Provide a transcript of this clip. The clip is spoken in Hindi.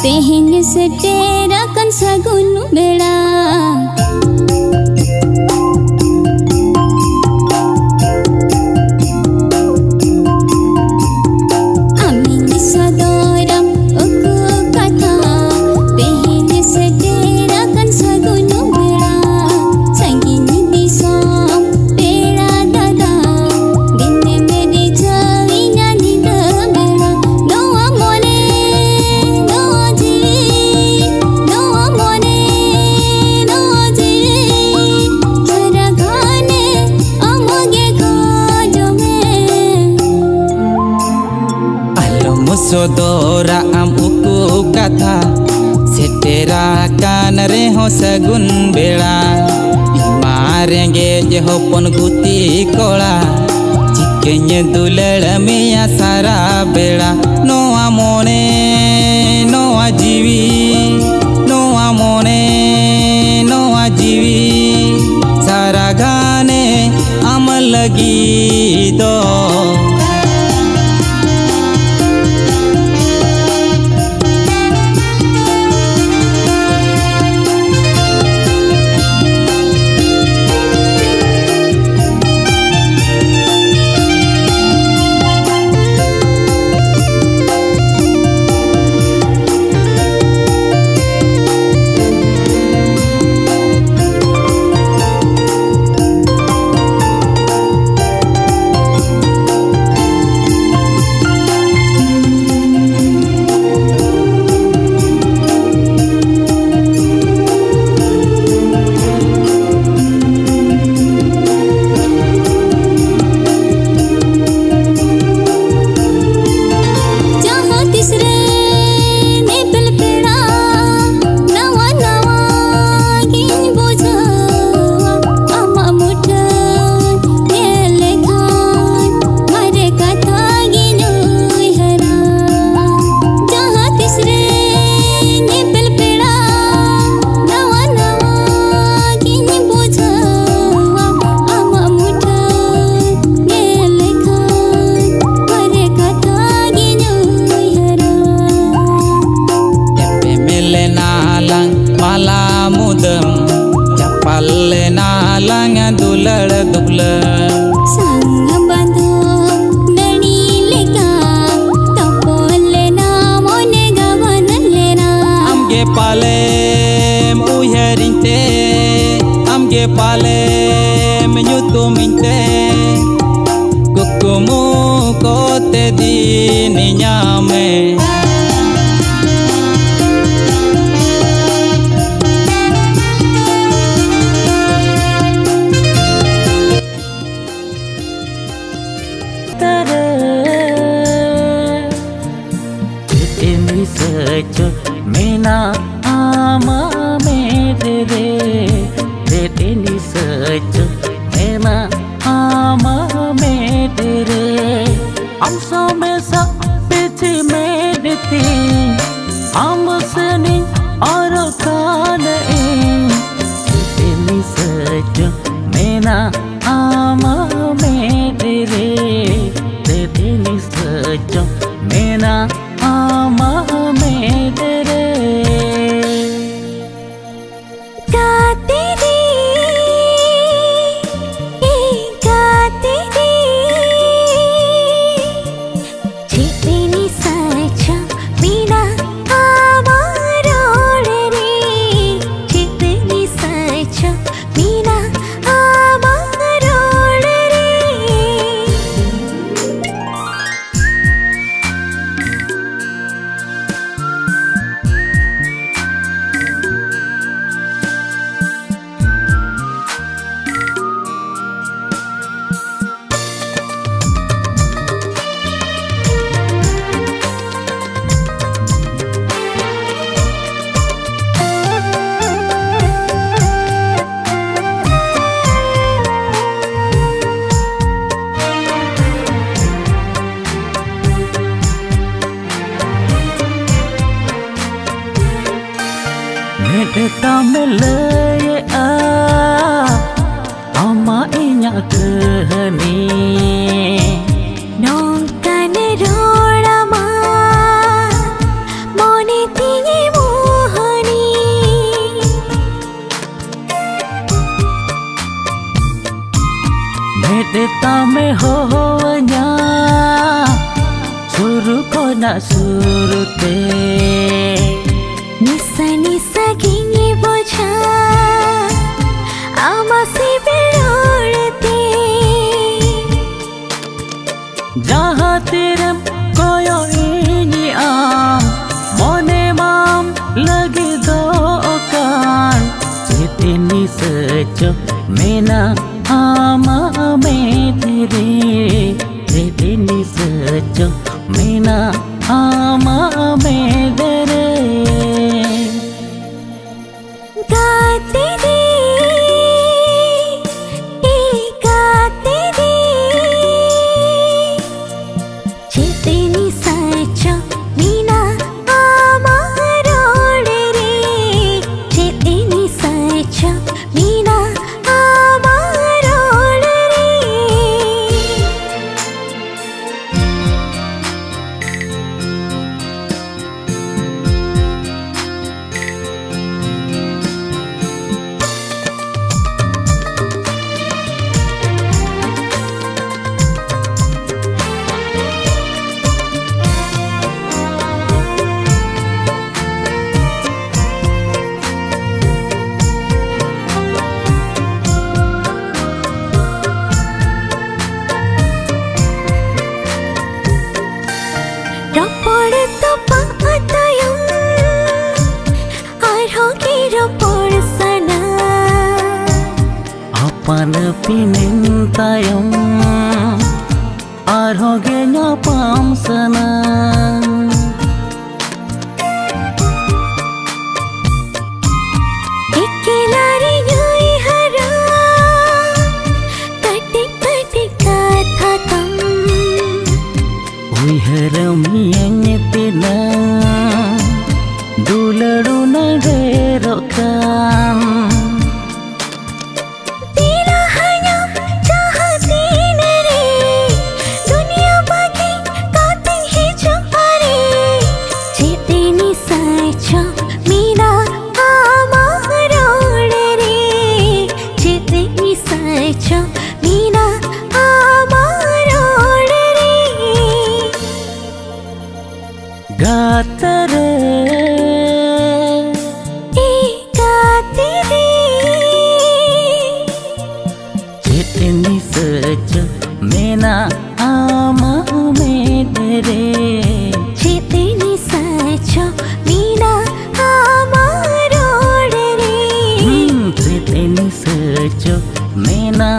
तेहन सेटेरा कन सगुन बेड़ा सदोरा आम उकु कथा सेटेरा कान रे हो सगुन बेड़ा मारेंगे जे होपन गुती कोड़ा चिकेnye दुलड़ मिया सारा बेड़ा नोआ मोने नोआ जीवी नोआ मोने नोआ जीवी सारा गाने आम लगी दो दुलड़ दुलड़ संग बंधो नड़ी लेका तपोले ना मोने गवन लेना आमगे पाले मुहरिंते आमगे पाले मेnyutu minte kukumu kote di ninyame सच मेना आमा मेरे रे तेनी सच मेना आमा मेरे रे हम सो में सब पीछे मेरे ती हम सनी और कान तेनी सच मेना आमा मेरे रे तेनी सच मेना आमा मेरे रे गाते रे चितेनी सच मीना आमारोड़ रे चितेनी सच Meena आमारोड़ Tetame hohonya Suru kona suru te Nisa nisa gini boja Amasi berorte Jaha tirem koyo ini Mone mam lagi dokan Cetini sejo mena ama me tere Cetini sejo mena ama me tere गाते रे गाते रे चेतनी सच मीना आमारोड़े रे चेतनी सच मीना आमारोड़े रे Rapor to paatayam arhoge rapor sana Apan pinintayam Arhoge nyapam sana ekkelare yoi hara kate kate katha tam Uiharam yang tinang Duladu naderokan तेरा हया चाहती मेरे दुनिया बाकी काते हैं चुपारे चेतनी सच मीना आमारोड़े रे चेतनी सच मीना आमारोड़े रे Gatare गाते रे Cetini sejo mena ama me tere चेतनी सच मीना आमारोड़े रे Cetini sejo mena